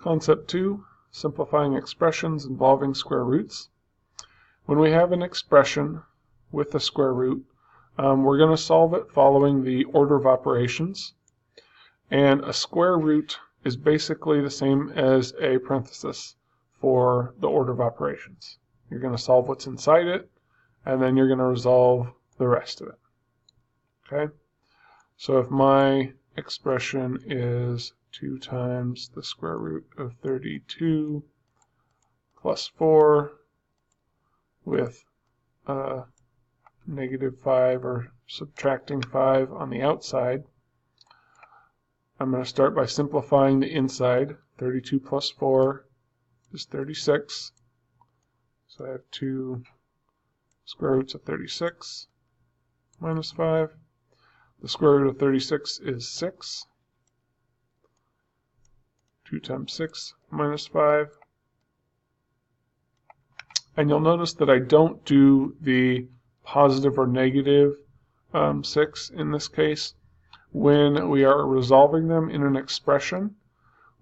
Concept 2, simplifying expressions involving square roots. When we have an expression with a square root, we're going to solve it following the order of operations. And a square root is basically the same as a parenthesis for the order of operations. You're going to solve what's inside it, and then you're going to resolve the rest of it. Okay? So if my expression is 2 times the square root of 32 plus 4 with negative 5 or subtracting 5 on the outside, I'm going to start by simplifying the inside. 32 plus 4 is 36. So I have 2 square roots of 36 minus 5. The square root of 36 is 6. 2 times 6 minus 5. And you'll notice that I don't do the positive or negative 6 in this case. When we are resolving them in an expression,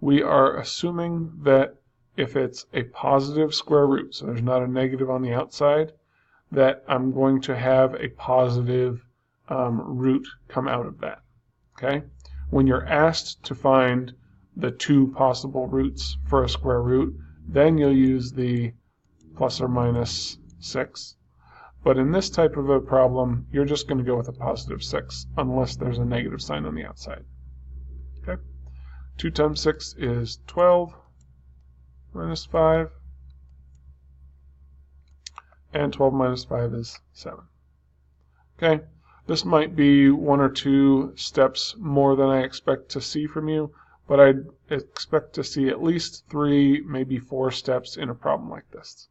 we are assuming that if it's a positive square root, so there's not a negative on the outside, that I'm going to have a positive root come out of that. Okay? When you're asked to find the 2 possible roots for a square root, then you'll use the plus or minus 6. But in this type of a problem, you're just going to go with a positive 6, unless there's a negative sign on the outside. Okay? 2 times 6 is 12 minus 5. And 12 minus 5 is 7. Okay? This might be 1 or 2 steps more than I expect to see from you, but I'd expect to see at least 3, maybe 4 steps in a problem like this.